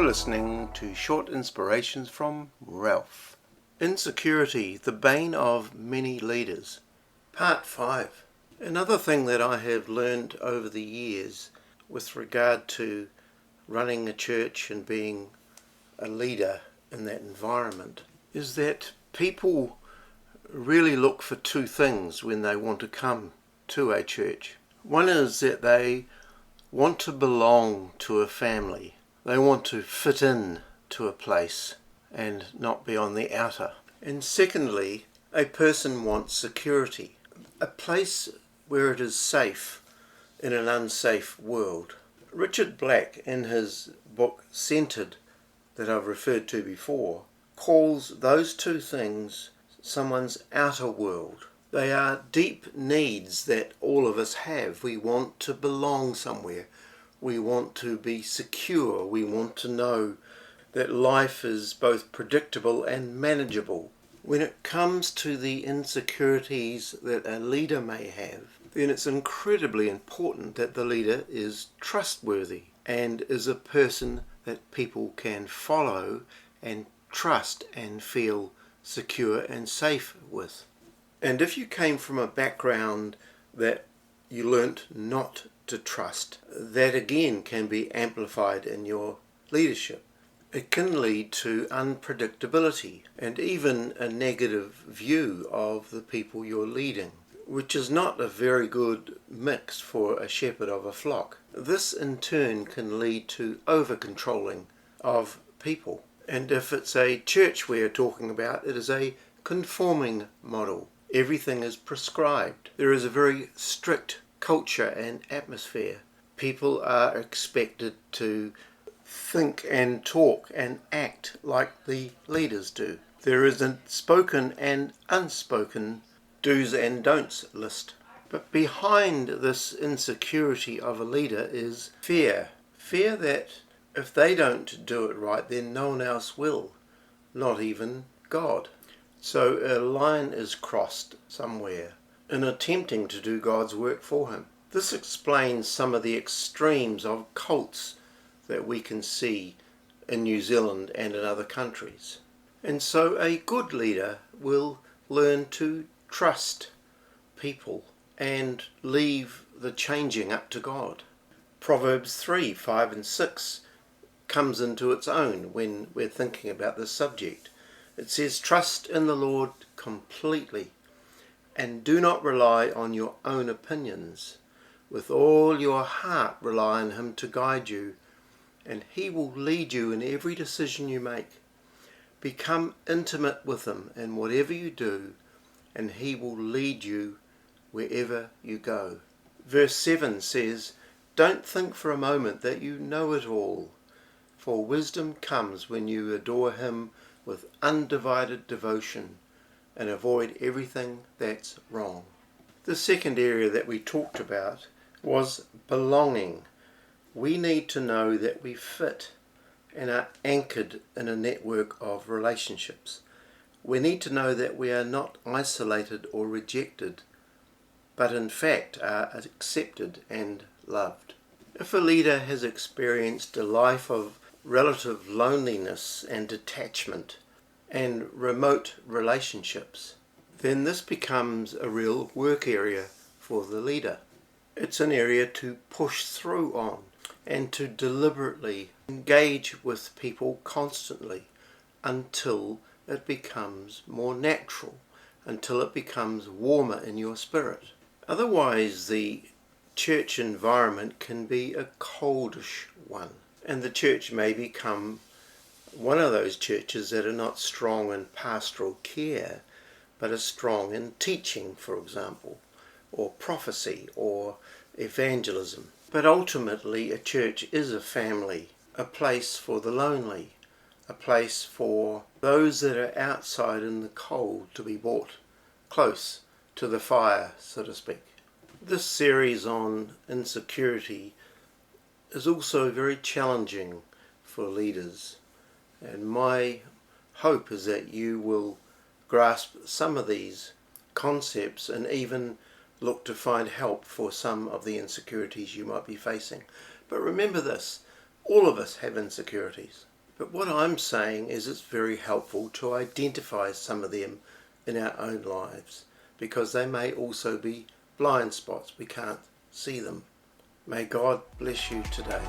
listening to short inspirations from Ralph. Insecurity, the bane of many leaders. Part 5. Another thing that I have learned over the years with regard to running a church and being a leader in that environment is that people really look for two things when they want to come to a church. One is that they want to belong to a family. They want to fit in to a place and not be on the outer. And secondly, a person wants security, a place where it is safe in an unsafe world. Richard Black, in his book Centered, that I've referred to before, calls those two things someone's outer world. They are deep needs that all of us have. We want to belong somewhere. We want to be secure. We want to know that life is both predictable and manageable. When it comes to the insecurities that a leader may have, then it's incredibly important that the leader is trustworthy and is a person that people can follow and trust and feel secure and safe with. And if you came from a background that you learnt not to trust, that again can be amplified in your leadership. It can lead to unpredictability and even a negative view of the people you're leading, which is not a very good mix for a shepherd of a flock. This in turn can lead to over-controlling of people. And if it's a church we're talking about, it is a conforming model. Everything is prescribed. There is a very strict culture and atmosphere. People are expected to think and talk and act like the leaders do. There is a spoken and unspoken do's and don'ts list. But behind this insecurity of a leader is fear. Fear that if they don't do it right, then no one else will, not even God. So a line is crossed somewhere in attempting to do God's work for him. This explains some of the extremes of cults that we can see in New Zealand and in other countries. And so a good leader will learn to trust people and leave the changing up to God. Proverbs 3, 5 and 6 comes into its own when we're thinking about this subject. It says, "Trust in the Lord completely and do not rely on your own opinions. With all your heart rely on him to guide you, and he will lead you in every decision you make. Become intimate with him in whatever you do, and he will lead you wherever you go." Verse 7 says, "Don't think for a moment that you know it all, for wisdom comes when you adore him with undivided devotion and avoid everything that's wrong." The second area that we talked about was belonging. We need to know that we fit and are anchored in a network of relationships. We need to know that we are not isolated or rejected, but in fact are accepted and loved. If a leader has experienced a life of relative loneliness and detachment and remote relationships, then this becomes a real work area for the leader. It's an area to push through on and to deliberately engage with people constantly until it becomes more natural, until it becomes warmer in your spirit. Otherwise, the church environment can be a coldish one, and the church may become one of those churches that are not strong in pastoral care, but are strong in teaching, for example, or prophecy, or evangelism. But ultimately, a church is a family, a place for the lonely, a place for those that are outside in the cold to be brought close to the fire, so to speak. This series on insecurity is also very challenging for leaders, and my hope is that you will grasp some of these concepts and even look to find help for some of the insecurities you might be facing. But remember this, all of us have insecurities. But what I'm saying is it's very helpful to identify some of them in our own lives, because they may also be blind spots. We can't see them. May God bless you today.